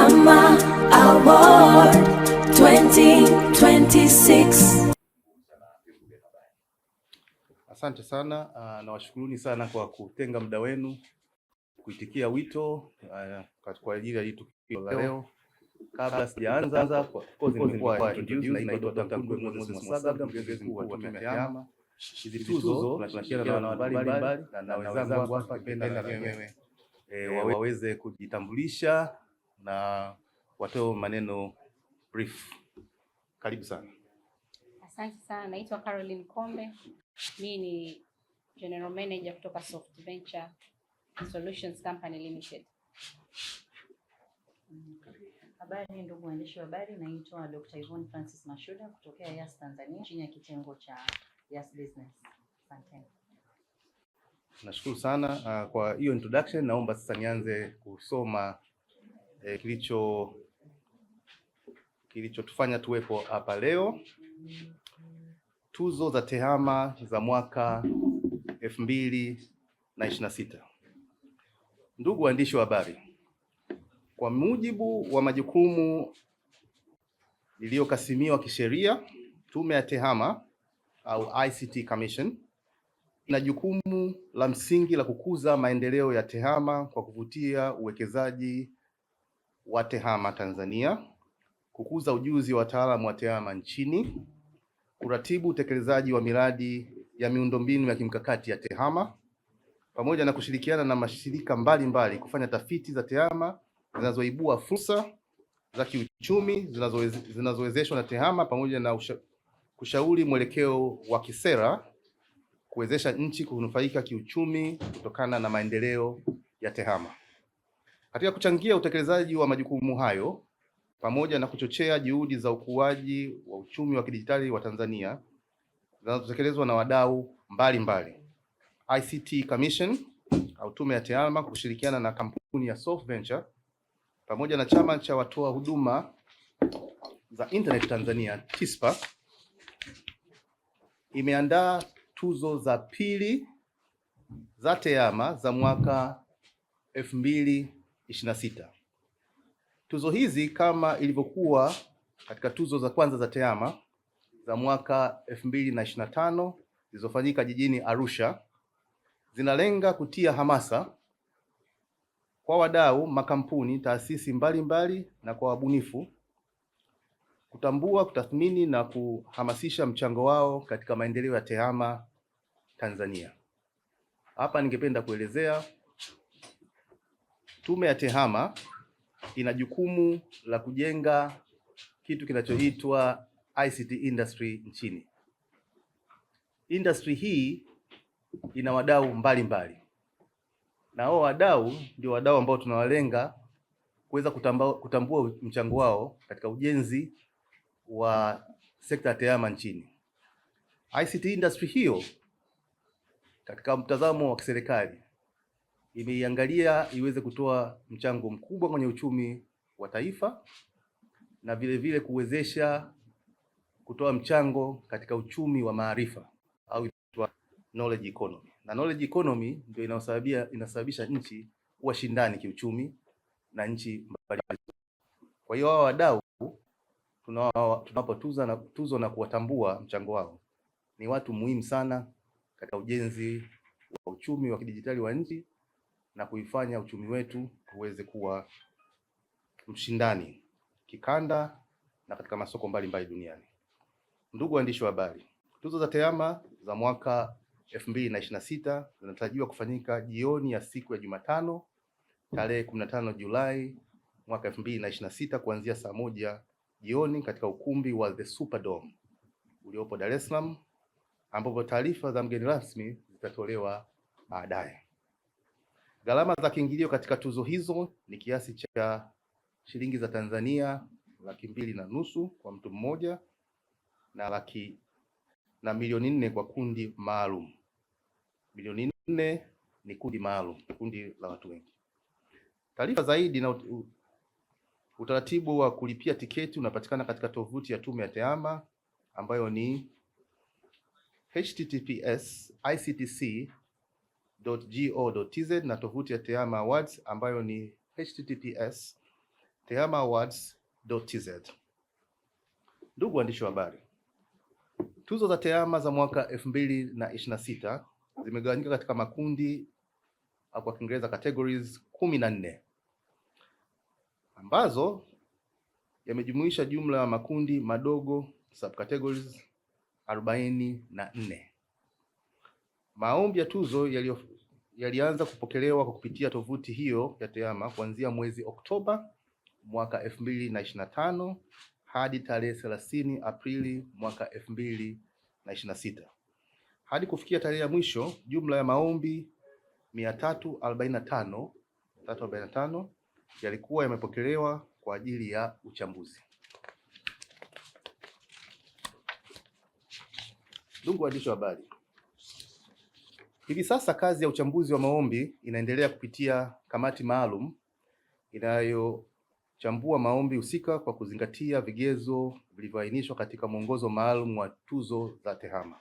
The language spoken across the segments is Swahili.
TEHAMA Award 2026. Asante sana, nawashukuruni sana kwa kutenga muda wenu kuitikia wito kwa ajili ya tukio la leo. Kabla sijaanza, kwa course nimekuwa introduced, naitwa Dr. Moses Mwasaga, mkurugenzi mkuu wa Tume ya TEHAMA. Hizi tuzo tunashirikiana na watu mbalimbali na wenzangu hapa, ningependa na wenyewe waweze kujitambulisha na watoe maneno brief. Karibu sana. Asante sana, naitwa Caroline Kombe. Mimi ni General Manager kutoka Soft Venture Solutions Company Limited. Habari ndugu waandishi wa habari, naitwa Dr. Yvonne Francis Mashuda kutokea Yas Tanzania chini ya kitengo cha Yas Business. Asante. Nashukuru sana kwa hiyo introduction. Naomba sasa nianze kusoma kilichotufanya tuwepo hapa leo. Tuzo za TEHAMA za mwaka 2026. Ndugu waandishi wa habari, kwa mujibu wa majukumu iliyokasimiwa kisheria, Tume ya TEHAMA au ICT Commission ina jukumu la msingi la kukuza maendeleo ya TEHAMA kwa kuvutia uwekezaji wa TEHAMA Tanzania, kukuza ujuzi wa wataalamu wa TEHAMA nchini, kuratibu utekelezaji wa miradi ya miundombinu ya kimkakati ya TEHAMA, pamoja na kushirikiana na mashirika mbalimbali kufanya tafiti za TEHAMA zinazoibua fursa za kiuchumi zinazowezeshwa na TEHAMA, pamoja na kushauri mwelekeo wa kisera kuwezesha nchi kunufaika kiuchumi kutokana na maendeleo ya TEHAMA. Katika kuchangia utekelezaji wa majukumu hayo pamoja na kuchochea juhudi za ukuaji wa uchumi wa kidijitali wa Tanzania zinazotekelezwa na wadau mbalimbali, ICT Commission au Tume ya TEHAMA kushirikiana na kampuni ya Soft Venture pamoja na chama cha watoa huduma za Internet Tanzania TISPA imeandaa tuzo za pili za TEHAMA za mwaka 2026. Tuzo hizi kama ilivyokuwa katika tuzo za kwanza za TEHAMA za mwaka 2025 zilizofanyika jijini Arusha, zinalenga kutia hamasa kwa wadau, makampuni, taasisi mbalimbali na kwa wabunifu kutambua, kutathmini na kuhamasisha mchango wao katika maendeleo ya TEHAMA Tanzania. Hapa ningependa kuelezea Tume ya TEHAMA ina jukumu la kujenga kitu kinachoitwa ICT industry nchini. Industry hii ina wadau mbalimbali, na hao wadau ndio wadau ambao tunawalenga kuweza kutambua mchango wao katika ujenzi wa sekta ya TEHAMA nchini. ICT industry hiyo katika mtazamo wa kiserikali imeiangalia iweze kutoa mchango mkubwa kwenye uchumi wa taifa na vile vile kuwezesha kutoa mchango katika uchumi wa maarifa au knowledge economy. Na knowledge economy ndio inasababisha nchi kuwa shindani kiuchumi na nchi mbalimbali. Kwa hiyo hao wadau tunapotuza tuzo na kuwatambua mchango wao, ni watu muhimu sana katika ujenzi wa uchumi wa kidijitali wa nchi na kuifanya uchumi wetu uweze kuwa mshindani kikanda na katika masoko mbalimbali duniani. Ndugu waandishi wa habari, tuzo za TEHAMA za mwaka 2026 zinatarajiwa kufanyika jioni ya siku ya Jumatano tarehe 15 Julai mwaka 2026 kuanzia saa 1 jioni katika ukumbi wa The Superdome uliopo Dar es Salaam, ambapo taarifa za mgeni rasmi zitatolewa baadaye. Gharama za kiingilio katika tuzo hizo ni kiasi cha shilingi za Tanzania 2,500,000 kwa mtu mmoja na milioni 4 kwa kundi maalum. Milioni 4 ni kundi maalum, kundi la watu wengi. Taarifa zaidi na utaratibu wa kulipia tiketi unapatikana katika tovuti ya Tume ya TEHAMA ambayo ni https://ictc.go.tz na tovuti ya TEHAMA Awards ambayo ni https://tehama tehama-awards.tz. Ndugu waandishi wa habari, tuzo za TEHAMA za mwaka 2026 zimegawanyika katika makundi au kwa Kiingereza categories 14 ambazo yamejumuisha jumla ya makundi madogo subcategories 44. Maombi ya tuzo yalianza kupokelewa kwa kupitia tovuti hiyo ya TEHAMA kuanzia mwezi Oktoba mwaka 2025 hadi tarehe 30 Aprili mwaka 2026. Hadi kufikia tarehe ya mwisho, jumla ya maombi 345 yalikuwa yamepokelewa kwa ajili ya uchambuzi. Ndugu waandishi wa habari, hivi sasa kazi ya uchambuzi wa maombi inaendelea kupitia kamati maalum inayochambua maombi husika kwa kuzingatia vigezo vilivyoainishwa katika mwongozo maalum wa tuzo za TEHAMA.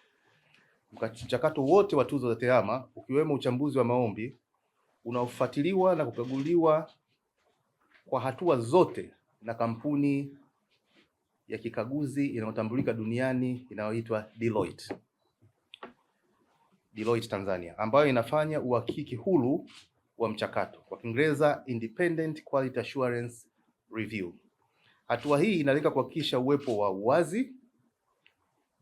Mchakato wote wa tuzo za TEHAMA ukiwemo uchambuzi wa maombi unaofuatiliwa na kukaguliwa kwa hatua zote na kampuni ya kikaguzi inayotambulika duniani inayoitwa Deloitte Tanzania, ambayo inafanya uhakiki huru wa mchakato, kwa Kiingereza Independent Quality Assurance Review. Hatua hii inalenga kuhakikisha uwepo wa uwazi,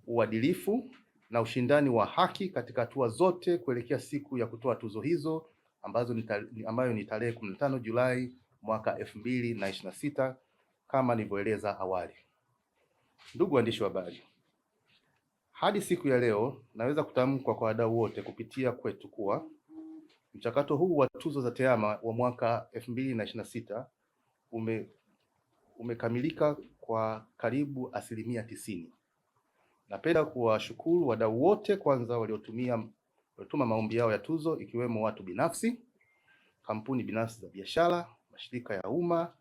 uadilifu na ushindani wa haki katika hatua zote kuelekea siku ya kutoa tuzo hizo ambayo ni tarehe 15 Julai mwaka 2026 kama nilivyoeleza awali. Ndugu waandishi wa habari, hadi siku ya leo naweza kutamka kwa wadau wote kupitia kwetu kuwa mchakato huu wa tuzo za TEHAMA wa mwaka 2026 umekamilika kwa karibu 90%. Napenda kuwashukuru wadau wote kwanza waliotuma maombi yao ya tuzo, ikiwemo watu binafsi, kampuni binafsi za biashara, mashirika ya umma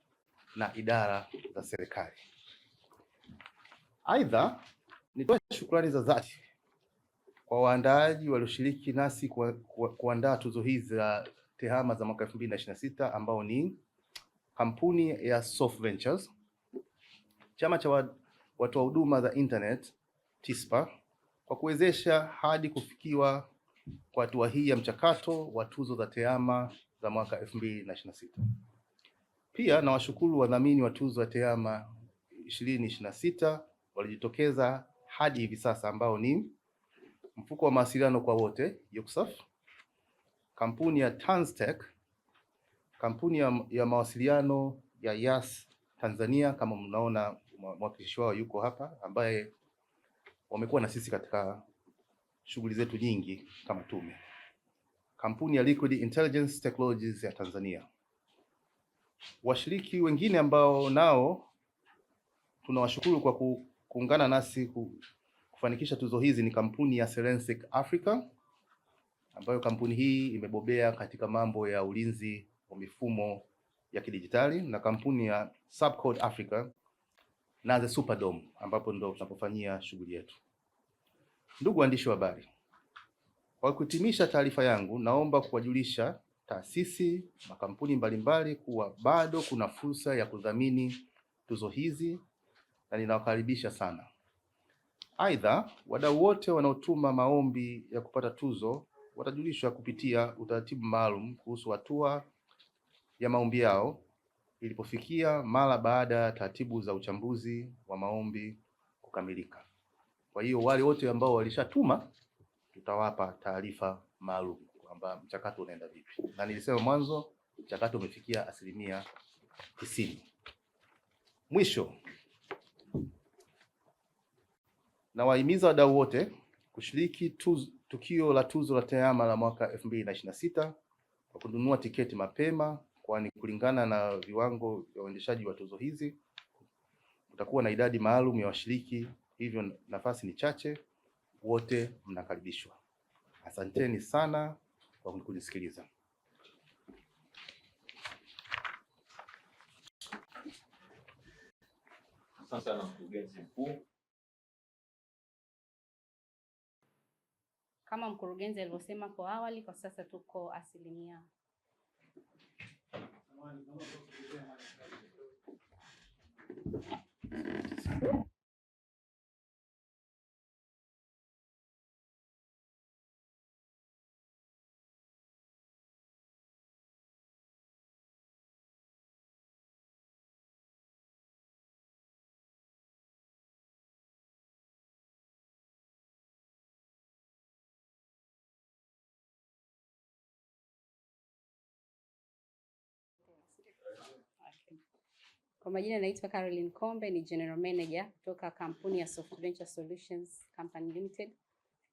na idara za serikali. Aidha, nitoe shukrani za dhati kwa waandaaji walioshiriki nasi kuandaa tuzo hizi za TEHAMA za mwaka 2026 ambao ni kampuni ya Soft Ventures, chama cha watoa huduma za internet TISPA, kwa kuwezesha hadi kufikiwa kwa hatua hii ya mchakato wa tuzo za TEHAMA za mwaka 2026. Pia nawashukuru wadhamini wa tuzo ya TEHAMA 2026 walijitokeza hadi hivi sasa, ambao ni mfuko wa mawasiliano kwa wote UCSAF, kampuni ya Tanstech, kampuni ya mawasiliano ya Yas Tanzania, kama mnaona mwakilishi wao yuko hapa, ambaye wamekuwa na sisi katika shughuli zetu nyingi kama tume, kampuni ya Liquid Intelligence Technologies ya Tanzania. Washiriki wengine ambao nao tunawashukuru kwa kuungana nasi kufanikisha tuzo hizi ni kampuni ya Serensic Africa, ambayo kampuni hii imebobea katika mambo ya ulinzi wa mifumo ya kidijitali, na kampuni ya Subcode Africa na The Superdome, ambapo ndo tunapofanyia shughuli yetu. Ndugu waandishi wa habari, kwa kuhitimisha taarifa yangu, naomba kuwajulisha taasisi, makampuni mbalimbali kuwa bado kuna fursa ya kudhamini tuzo hizi na ninawakaribisha sana. Aidha, wadau wote wanaotuma maombi ya kupata tuzo watajulishwa kupitia utaratibu maalum kuhusu hatua ya maombi yao ilipofikia mara baada ya taratibu za uchambuzi wa maombi kukamilika. Kwa hiyo wale wote ambao walishatuma tutawapa taarifa maalum kwamba mchakato unaenda vipi, na nilisema mwanzo mchakato umefikia 90%. Mwisho, nawahimiza wadau wote kushiriki tukio la tuzo la TEHAMA la mwaka 2026 kwa kununua tiketi mapema, kwani kulingana na viwango vya uendeshaji wa tuzo hizi kutakuwa na idadi maalum ya washiriki, hivyo nafasi ni chache. Wote mnakaribishwa. Asanteni sana kwa kunisikiliza. Asante sana mkurugenzi mkuu. Kama mkurugenzi alivyosema kwa awali, kwa sasa tuko 90%. Kwa majina naitwa Caroline Kombe, ni General Manager kutoka kampuni ya Soft Venture Solutions Company Limited,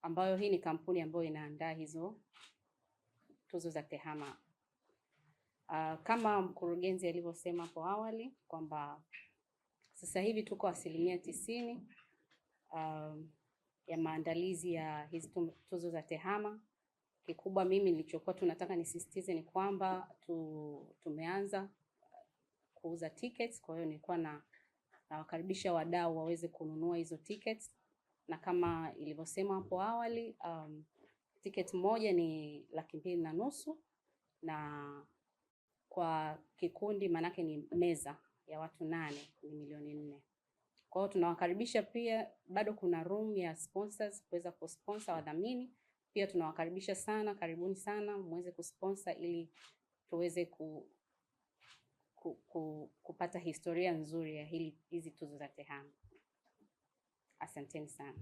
ambayo hii ni kampuni ambayo inaandaa hizo tuzo za TEHAMA. Kama mkurugenzi alivyosema hapo awali kwamba sasa hivi tuko 90% ya maandalizi ya hizi tuzo za TEHAMA. Kikubwa mimi nilichokuwa tunataka nisisitize ni kwamba tumeanza kuuza tickets. Kwa hiyo nilikuwa na wakaribisha wadau waweze kununua hizo tickets, na kama ilivyosema hapo awali ticket moja ni 250,000 na kwa kikundi manake ni meza ya watu 8 ni 4,000,000. Kwa hiyo tunawakaribisha pia, bado kuna room ya sponsors kuweza kusponsor wadhamini. Pia tunawakaribisha sana, karibuni sana muweze kusponsor ili tuweze kupata historia nzuri ya hizi tuzo za TEHAMA. Asanteni sana.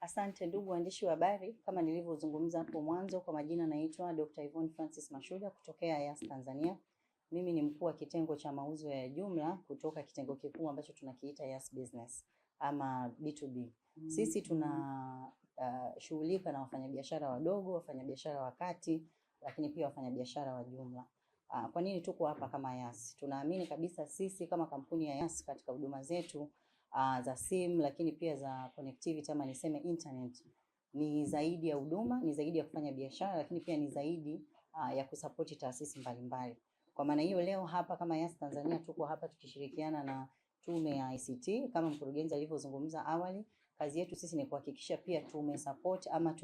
Asante ndugu waandishi wa habari, kama nilivyozungumza hapo mwanzo, kwa majina naitwa Dr. Yvonne Francis Mashuda kutokea Yas Tanzania. Mimi ni mkuu wa kitengo cha mauzo ya jumla kutoka kitengo kikuu ambacho tunakiita Yas Business ama B2B. Sisi shughulika na wafanyabiashara wadogo, wafanyabiashara wa kati, lakini pia wafanyabiashara wa jumla. Kwa nini tuko hapa kama Yas? Tunaamini kabisa sisi kama kampuni ya Yas katika huduma zetu za simu, lakini pia za connectivity ama niseme internet, ni zaidi ya huduma, ni zaidi ya kufanya biashara, lakini pia ni zaidi ya kusapoti taasisi mbalimbali. Kwa maana hiyo leo hapa kama Yas Tanzania tuko hapa tukishirikiana na tume ya ICT. Kama mkurugenzi alivyozungumza awali, kazi yetu sisi ni kuhakikisha pia tumesupport ama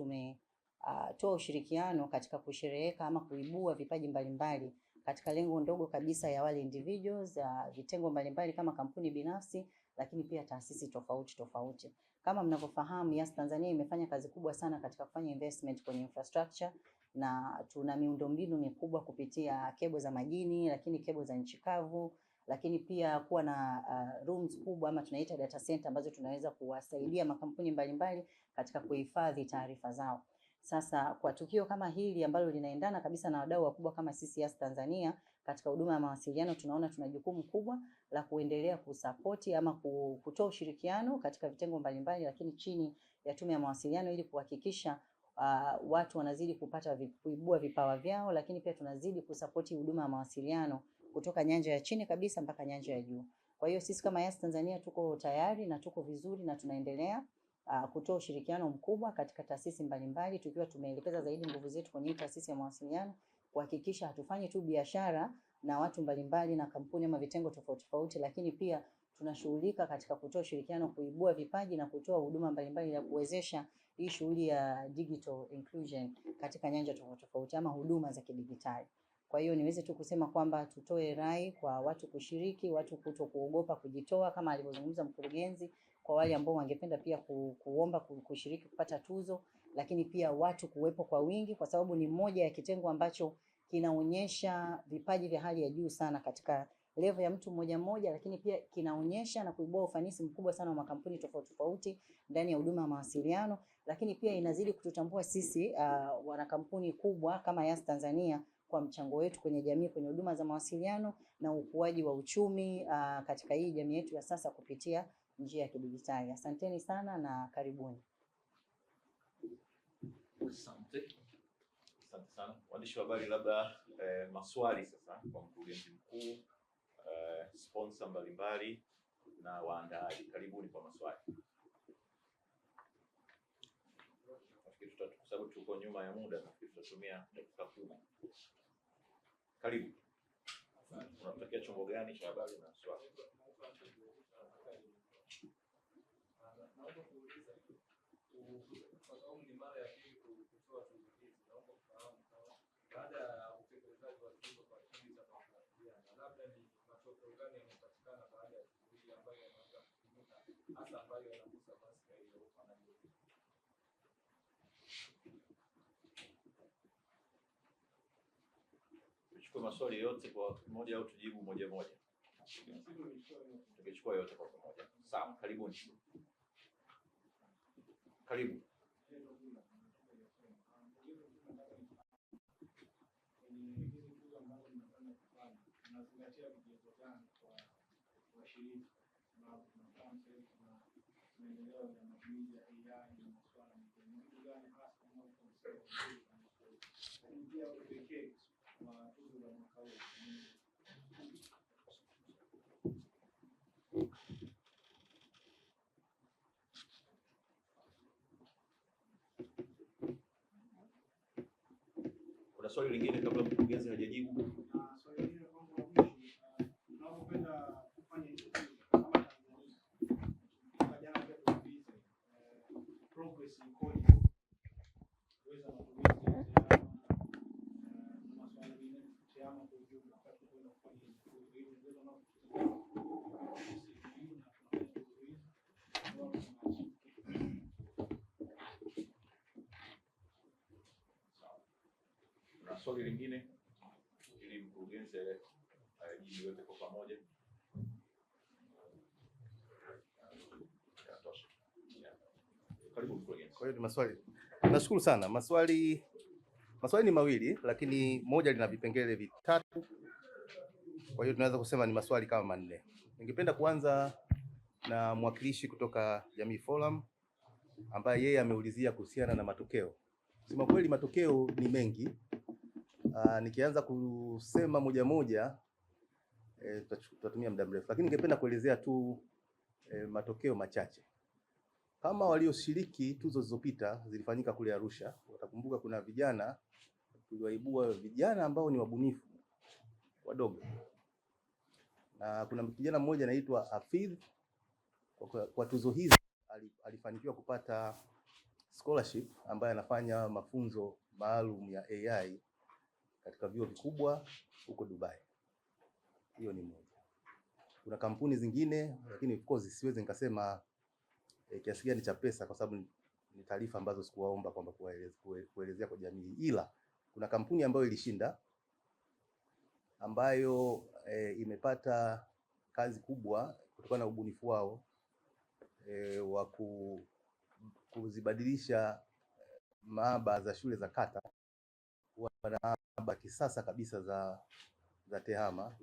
toa ushirikiano katika kushereheka ama kuibua vipaji mbalimbali katika lengo ndogo kabisa ya wale individuals, vitengo mbalimbali kama kampuni binafsi, lakini pia taasisi tofauti. Kama mnavyofahamu, Yas Tanzania imefanya kazi kubwa sana katika kufanya investment kwenye infrastructure, na tuna miundombinu mikubwa kupitia kebo za majini, lakini kebo za nchi kavu, lakini pia kuwa na rooms kubwa ama tunaita data center ambazo tunaweza kuwasaidia makampuni mbalimbali katika kuhifadhi taarifa zao. Sasa kwa tukio kama hili ambalo linaendana kabisa na wadau wakubwa kama sisi Yas Tanzania katika huduma ya mawasiliano, tunaona tuna jukumu kubwa la kuendelea kusapoti ama kutoa ushirikiano katika vitengo mbalimbali, lakini chini ya tume ya mawasiliano, ili kuhakikisha watu wanazidi kuibua vipawa vyao, lakini pia tunazidi kusapoti huduma ya mawasiliano kutoka nyanja ya chini kabisa mpaka nyanja ya juu. Kwa hiyo sisi kama Yas Tanzania tuko tayari na tuko vizuri na tunaendelea kutoa ushirikiano mkubwa katika taasisi mbalimbali, tukiwa tumeelekeza zaidi nguvu zetu kwenye taasisi ya mawasiliano kuhakikisha hatufanyi tu biashara na watu mbalimbali na kampuni ama vitengo tofauti, lakini pia tunashughulika katika kutoa ushirikiano, kuibua vipaji na kutoa huduma mbalimbali ya kuwezesha hii shughuli ya digital inclusion katika nyanja tofauti ama huduma za kidijitali. Kwa hiyo niweze tu kusema kwamba tutoe rai kwa watu kushiriki, watu kutokuogopa kujitoa kama alivyozungumza mkurugenzi, kwa wale ambao wangependa pia kuomba kushiriki kupata tuzo, lakini pia watu kuwepo kwa wingi, kwa sababu ni moja ya kitengo ambacho kinaonyesha vipaji vya hali ya juu sana katika level ya mtu mmoja, lakini pia kinaonyesha na kuibua ufanisi mkubwa sana wa makampuni tofauti ndani ya huduma ya mawasiliano, lakini pia inazidi kututambua sisi wana kampuni kubwa kama Yas Tanzania kwa mchango wetu kwenye jamii, kwenye huduma za mawasiliano na ukuaji wa uchumi katika hii jamii yetu ya sasa kupitia njia ya kidijitali. Asanteni sana na karibuni. Asante sana. Waandishi wa habari, labda maswali sasa kwa mkurugenzi mkuu, sponsor mbalimbali na waandaaji. Karibuni kwa maswali. Nafikiri kwa sababu tuko nyuma ya muda, nafikiri tutatumia dakika 10. Karibu. Unatokea chombo gani cha habari na swali? Tuchukue maswali yote kwa moja au tujibu moja moja? Tukichukua yote kwa pamoja. Sawa, karibuni. Karibu. Kuna swali lingine kabla mkurugenzi hajajibu? Swali lingine kwamba tunapopenda kufanya kama Tanzania, jana pia tuliuliza progress ikoje, kuweza matumizi ya masuala mengine ya kwa ujumla, kwa kwenda kufanya hivi ndio na swali lingine ili mkurugenzi ajibu yote kwa pamoja. Karibu mkurugenzi. Kwa hiyo ni maswali. Nashukuru sana. Maswali ni mawili, lakini moja lina vipengele vitatu. Kwa hiyo tunaweza kusema ni maswali kama manne. Ningependa kuanza na mwakilishi kutoka Jamii Forum ambaye yeye ameulizia kuhusiana na matokeo. Sema kweli matokeo ni mengi. Nikianza kusema moja moja tutatumia muda mrefu, lakini ningependa kuelezea tu matokeo machache. Kama walioshiriki tuzo zilizopita zilifanyika kule Arusha, watakumbuka kuna vijana tuliwaibua, vijana ambao ni wabunifu wadogo, na kuna kijana mmoja anaitwa Afidh. Kwa tuzo hizi alifanikiwa kupata scholarship ambaye anafanya mafunzo maalum ya AI katika vyuo vikubwa huko Dubai. Hiyo ni moja. Kuna kampuni zingine, lakini of course siwezi nikasema kiasi gani cha pesa kwa sababu ni taarifa ambazo sikuwaomba kwamba kuelezea kwa jamii, ila kuna kampuni ambayo ilishinda ambayo imepata kazi kubwa kutokana na ubunifu wao wa kuzibadilisha maabara za shule za kata kuwa maabara kisasa kabisa za TEHAMA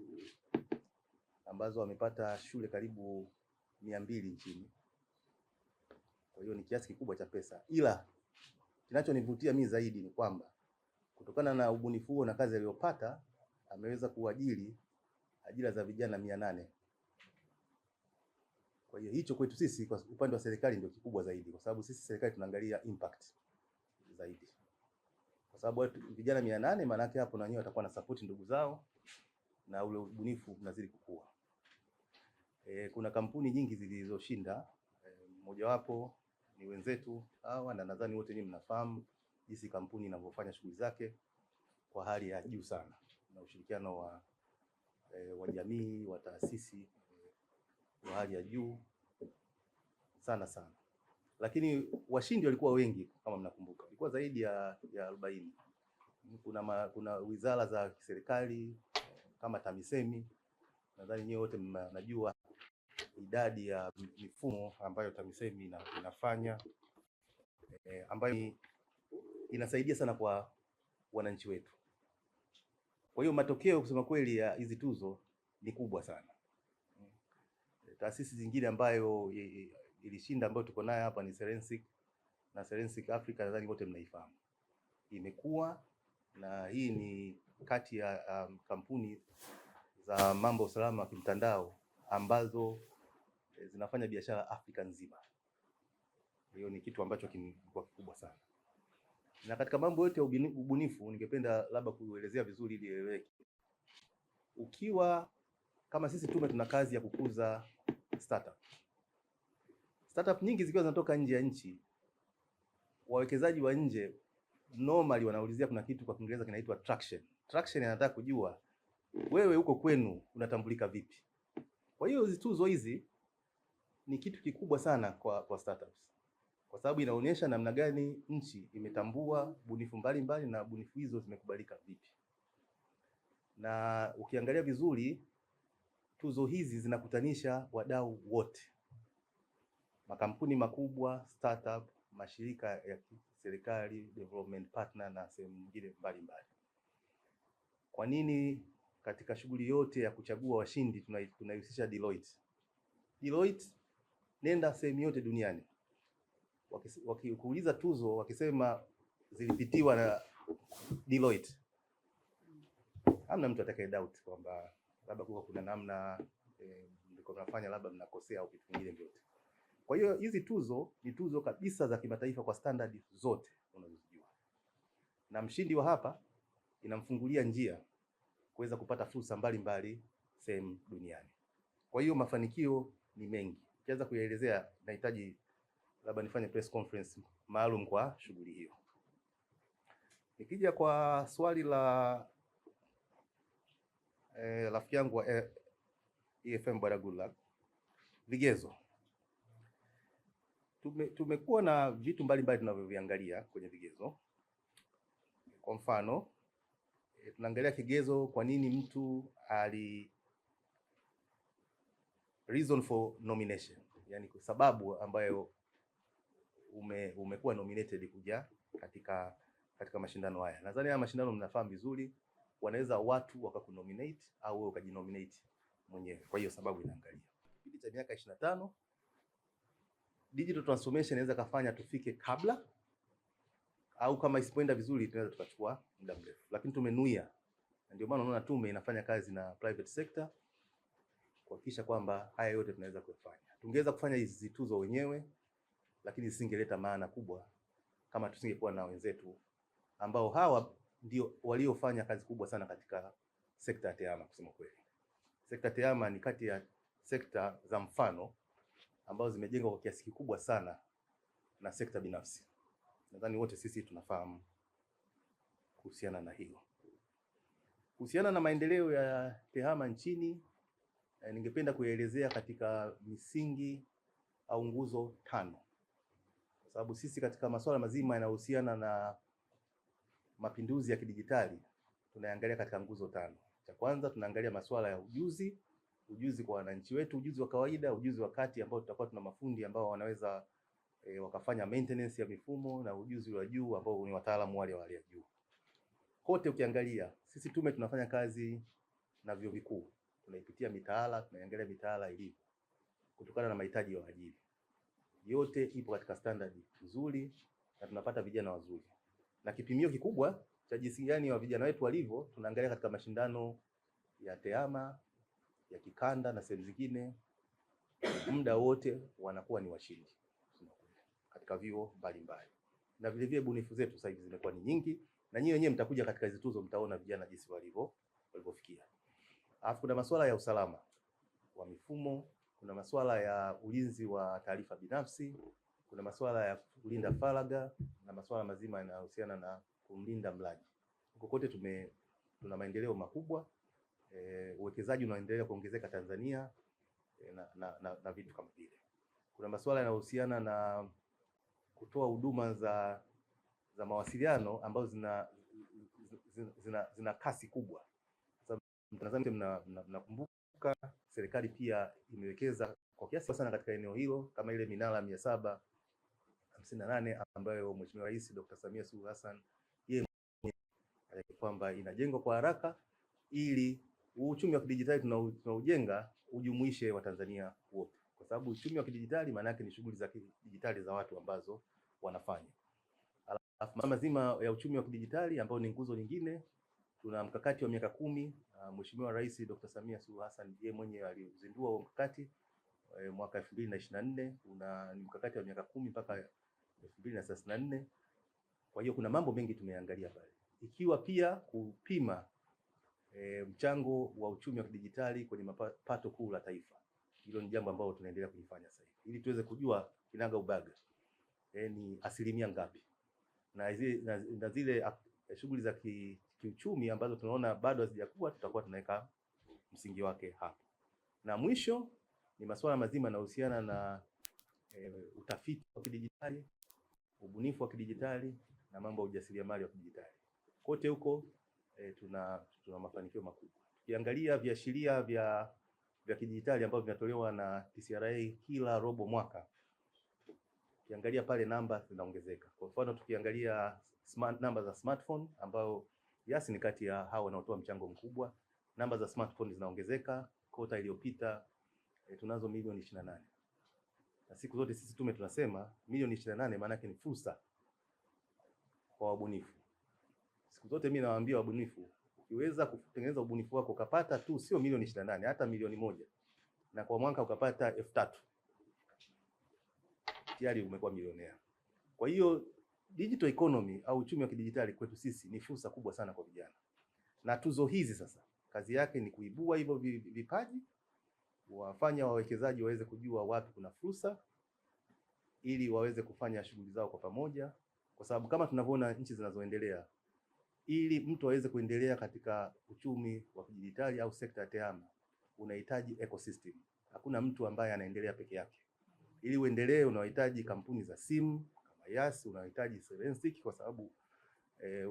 ambazo wamepata shule karibu 200 nchini. Kwa hiyo ni kiasi kikubwa cha pesa, ila kinachonivutia mimi zaidi ni kwamba kutokana na ubunifu huo na kazi aliyopata ameweza kuajiri ajira za vijana 800. Kwa hiyo hicho kwetu sisi kwa upande wa serikali ndio kikubwa zaidi, kwa sababu sisi serikali tunaangalia impact zaidi. Kwa sababu vijana 800 maana yake hapo na wenyewe watakuwa na support ndugu zao na ule ubunifu unazidi kukua. Kuna kampuni nyingi zilizoshinda, mojawapo ni wenzetu hawa, na nadhani wote nyinyi mnafahamu jinsi kampuni inavyofanya shughuli zake kwa hali ya juu sana, na ushirikiano wa jamii, wa taasisi wa hali ya juu sana. Lakini washindi walikuwa wengi kama mnakumbuka, ilikuwa zaidi ya 40. Kuna wizara za kiserikali kama TAMISEMI, nadhani nyewe wote mnajua idadi ya mifumo ambayo TAMISEMI inafanya, ambayo inasaidia sana kwa wananchi wetu. Kwa hiyo matokeo kusema kweli ya hizi tuzo ni kubwa sana. taasisi zingine ambayo ilishinda ambayo tuko nayo hapa ni Serensic na Serensic Africa, nadhani wote mnaifahamu. Imekuwa na hii ni kati ya kampuni za mambo usalama wa kimtandao ambazo zinafanya biashara Afrika nzima. Hiyo ni kitu ambacho kimekuwa kikubwa sana. Na katika mambo yote ya ubunifu, ningependa labda kuelezea vizuri ili ieleweke. Ukiwa kama sisi tume tuna kazi ya kukuza startup. Startup nyingi zikiwa zinatoka nje ya nchi, wawekezaji wa nje normally wanaulizia kuna kitu kwa Kiingereza kinaitwa traction. Traction inataka kujua wewe huko kwenu unatambulika vipi. Kwa hiyo hizi tuzo hizi ni kitu kikubwa sana kwa startups. Kwa sababu inaonyesha namna gani nchi imetambua bunifu mbalimbali na bunifu hizo zimekubalika vipi. Na ukiangalia vizuri tuzo hizi zinakutanisha wadau wote. Makampuni makubwa, startup, mashirika ya serikali, development partner na sehemu nyingine mbalimbali. Kwa nini katika shughuli yote ya kuchagua washindi tunaihusisha Deloitte? Deloitte, nenda sehemu yote duniani, wakikuuliza tuzo wakisema zilipitiwa na Deloitte, hamna mtu atakaye doubt kwamba labda kuna namna ndiko mnafanya labda mnakosea au kitu kingine vyote. Kwa hiyo hizi tuzo ni tuzo kabisa za kimataifa kwa standard zote unazojua. Na mshindi wa hapa inamfungulia njia kuweza kupata fursa mbalimbali sehemu duniani. Kwa hiyo mafanikio ni mengi. Kianza kuyaelezea nahitaji labda nifanye press conference maalum kwa shughuli hiyo. Nikija kwa swali la rafiki yangu wa EFM Bwana Goodluck, vigezo. Tumekuwa na vitu mbalimbali tunavyoviangalia kwenye vigezo. Kwa mfano, tunaangalia kigezo kwa nini mtu reason for nomination, yani kwa sababu ambayo umekuwa nominated kuja katika mashindano haya. Nadhani haya mashindano mnafahamu vizuri, wanaweza watu wakakunominate au wewe ukajinominate mwenyewe. Kwa hiyo sababu inaangalia kipindi cha miaka 25. Digital transformation inaweza kafanya tufike kabla, au kama isipoenda vizuri tunaweza tukachukua muda mrefu, lakini tumenuia. Ndio maana unaona tume inafanya kazi na private sector kuhakikisha kwamba haya yote tunaweza kufanya. Tungeweza kufanya hizi tuzo wenyewe, lakini zisingeleta maana kubwa kama tusingekuwa na wenzetu ambao hawa ndio waliofanya kazi kubwa sana katika sekta ya TEHAMA. Kusema kweli, sekta ya TEHAMA ni kati ya sekta za mfano ambazo zimejengwa kwa kiasi kikubwa sana na sekta binafsi. Nadhani wote sisi tunafahamu kuhusiana na hilo. Kuhusiana na maendeleo ya TEHAMA nchini, ningependa kuelezea katika misingi au nguzo 5. Kwa sababu sisi katika masuala mazima yanayohusiana na mapinduzi ya kidijitali tunaangalia katika nguzo 5. Cha kwanza tunaangalia masuala ya ujuzi kwa wananchi wetu, ujuzi wa kawaida, ujuzi wa kati ambao tutakuwa tuna mafundi ambao wanaweza wakafanya maintenance ya mifumo, na ujuzi wa juu ambao ni wataalamu wale wa juu. Kote ukiangalia sisi tume tunafanya kazi na vyuo vikuu. Tunaipitia mitaala, tunaangalia mitaala ilivyo kutokana na mahitaji ya waajiri. Yote ipo katika standard nzuri na tunapata vijana wazuri. Na kipimio kikubwa cha jinsi gani wa vijana wetu walivyo tunaangalia katika mashindano ya TEHAMA ya kikanda na sehemu zingine, muda wote wanakuwa ni washindi katika vyuo mbalimbali. Na vile vile bunifu zetu sasa hivi zimekuwa ni nyingi, na nyinyi wenyewe mtakuja katika hizo tuzo mtaona vijana jinsi walivyofikia. Alafu kuna masuala ya usalama wa mifumo, kuna masuala ya ulinzi wa taarifa binafsi, kuna masuala ya kulinda faragha na masuala mazima yanayohusiana na kumlinda mlaji. Huko kote tuna maendeleo makubwa. Uwekezaji unaendelea kuongezeka Tanzania na vitu kama vile. Kuna masuala yanayohusiana na kutoa huduma za mawasiliano ambazo zina kasi kubwa. Tanzania mnakumbuka serikali pia imewekeza kwa kiasi sana katika eneo hilo, kama ile minara 758 ambayo Mheshimiwa Rais Dr. Samia Suluhu Hassan yeye kwamba inajengwa kwa haraka ili uchumi wa kidijitali tunaujenga ujumuishe Watanzania wote, kwa sababu uchumi wa kidijitali maana yake ni shughuli za kidijitali za watu ambazo wanafanya. Alafu mazima ya uchumi wa kidijitali ambao ni nguzo nyingine, tuna mkakati wa miaka 10. Mheshimiwa Rais Dr. Samia Suluhu Hassan yeye mwenyewe alizindua huo mkakati mwaka 2024. Ni mkakati wa miaka 10 mpaka 2034. Kwa hiyo kuna mambo mengi tumeangalia pale, ikiwa pia kupima mchango wa uchumi wa kidijitali kwenye pato kuu la taifa. Hilo ni jambo ambalo tunaendelea kulifanya sasa hivi ili tuweze kujua kinaga ubaga ni asilimia ngapi, na zile shughuli za kiuchumi ambazo tunaona bado hazijakuwa, tutakuwa tunaweka msingi wake hapo. Na mwisho ni masuala mazima yanayohusiana na utafiti wa kidijitali, ubunifu wa kidijitali na mambo ya ujasiriamali wa kidijitali. Kote huko tuna mafanikio makubwa. Tukiangalia viashiria vya kidijitali ambavyo vinatolewa na TCRA kila robo mwaka, tukiangalia pale namba zinaongezeka. Kwa mfano tukiangalia namba za smartphone ambao Yas ni kati ya hao wanaotoa mchango mkubwa, namba za smartphone zinaongezeka. Kota iliyopita tunazo milioni 28. Na siku zote sisi tume tunasema milioni 28 maana yake ni fursa kwa wabunifu. Siku zote mimi nawaambia wabunifu, ukiweza kutengeneza ubunifu wako ukapata tu sio milioni 28, hata milioni 1, na kwa mwaka ukapata 3000, tayari umekuwa milionea. Kwa hiyo digital economy au uchumi wa kidijitali kwetu sisi ni fursa kubwa sana kwa vijana. Na tuzo hizi sasa kazi yake ni kuibua hivyo vipaji, wafanya wawekezaji waweze kujua wapi kuna fursa ili waweze kufanya shughuli zao kwa pamoja, kwa sababu kama tunavyoona nchi zinazoendelea, ili mtu aweze kuendelea katika uchumi wa kidijitali au sekta ya tehama, unahitaji ecosystem. Hakuna mtu ambaye anaendelea peke yake. Ili uendelee unahitaji kampuni za simu kama Yas, unahitaji Serenstic, kwa sababu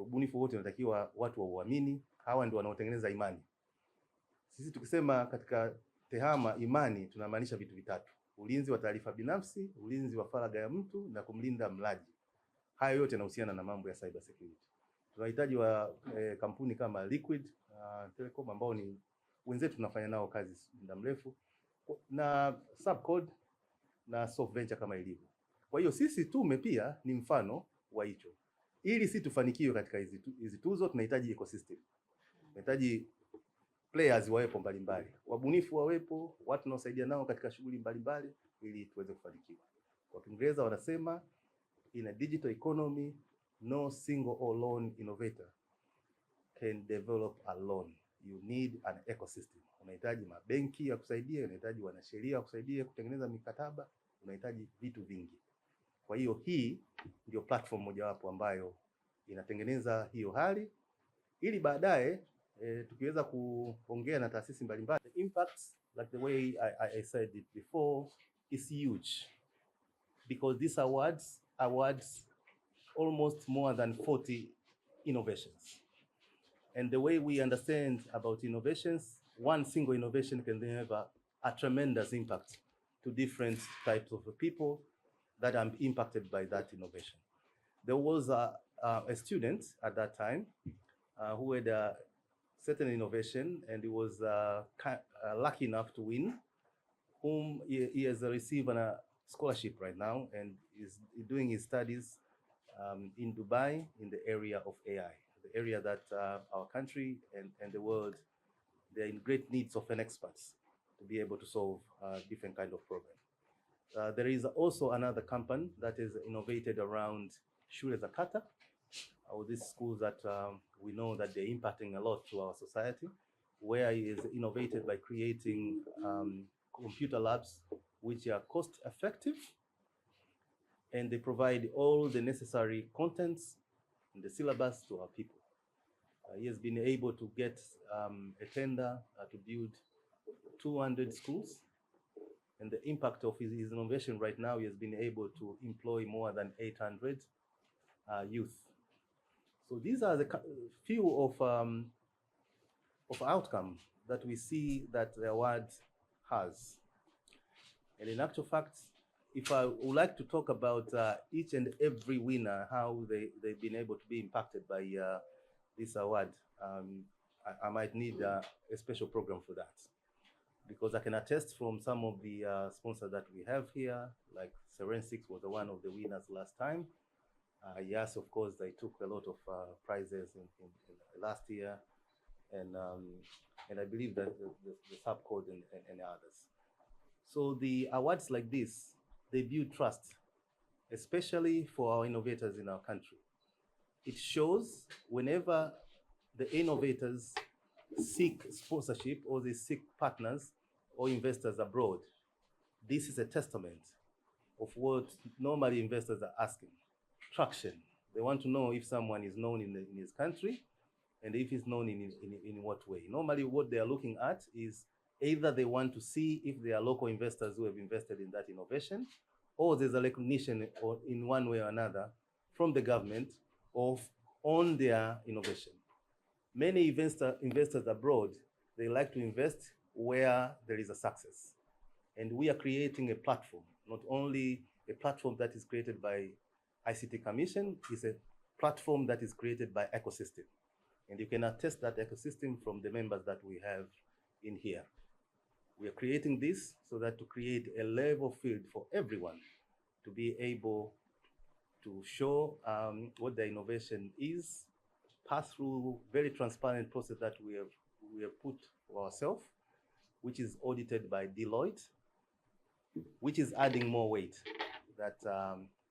ubunifu wote unatakiwa watu wauamini. Hawa ndio wanaotengeneza imani. Sisi tukisema katika tehama imani, tunamaanisha vitu vitatu: ulinzi wa taarifa binafsi, ulinzi wa faragha ya mtu na kumlinda mlaji. Hayo yote yanahusiana na mambo ya cyber security. Tunahitaji kampuni kama Liquid Telecom ambao ni wenzetu tunafanya nao kazi muda mrefu, na Subcode na Soft Venture kama ilivyo. Kwa hiyo sisi tume pia ni mfano wa hicho. Ili sisi tufanikiwe katika hizi tuzo, tunahitaji ecosystem. Tunahitaji players wawepo mbalimbali, wabunifu wawepo, watu wanaosaidia nao katika shughuli mbalimbali ili tuweze kufanikiwa. Kwa Kiingereza wanasema in a digital economy no single or lone innovator can develop alone. You need an ecosystem. Unahitaji mabenki ya kusaidia, unahitaji wanasheria wa kusaidia kutengeneza mikataba, unahitaji vitu vingi. Kwa hiyo hii ndio platform mojawapo ambayo inatengeneza hiyo hali, ili baadaye tukiweza kuongea na taasisi mbalimbali, the impact, like the way I said it before, is huge, because these awards almost more than 40 innovations. And the way we understand about innovations, one single innovation can then have a tremendous impact to different types of people that are impacted by that innovation. There was a student at that time who had a certain innovation, and he was lucky enough to win, whom he has received a scholarship right now, and is doing his studies in Dubai in the area of AI, the area that our country and the world, they're in great needs of an experts to be able to solve different kind of problems. There is also another company that is innovated around Shule za Kata, or these schools that we know that they're impacting a lot to our society, where he is innovated by creating computer labs which are cost effective, and they provide all the necessary contents in the syllabus to our people. He has been able to get a tender to build 200 schools, and the impact of his innovation right now, he has been able to employ more than 800 youth. So these are the few of outcome that we see that the award has. And in actual fact, if I would like to talk about each and every winner, how they've been able to be impacted by this award, I might need a special program for that. because I can attest from some of the sponsors that we have here, like Serensics was one of the winners last time. Yes, of course, they took a lot of prizes in last year, and I believe that the Subcode and others. So the awards like this, they build trust, especially for our innovators in our country. It shows whenever the innovators seek sponsorship or they seek partners or investors abroad, this is a testament of what normally investors are asking. Traction. They want to know if someone is known in his country, and if it's known in what way. Normally what they are looking at is either they want to see if there are local investors who have invested in that innovation, or there's a recognition or in one way or another from the government on their innovation. Many investors abroad, they like to invest where there is a success. And we are creating a platform, not only a platform that is created by ICT Commission, is a platform that is created by ecosystem. And you can attest that ecosystem from the members that we have in here. We are creating this so that to create a level field for everyone to be able to show what the innovation is, pass through very transparent process that we have put for ourselves, which is audited by Deloitte, which is adding more weight. That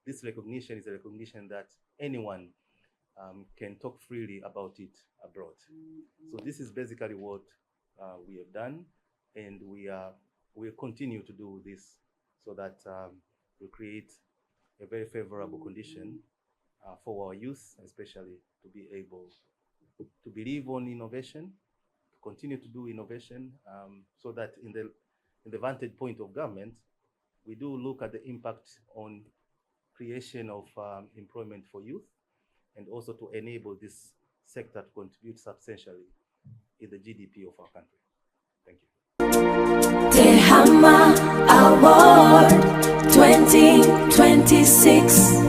this recognition is a recognition that anyone can talk freely about it abroad. So this is basically what we have done, and we'll continue to do this so that we create a very favorable condition for our youth, especially to be able to believe on innovation, to continue to do innovation, so that in the vantage point of government, we do look at the impact on creation of employment for youth, and also to enable this sector to contribute substantially in the GDP of our country. Thank you. Tehama Award 2026.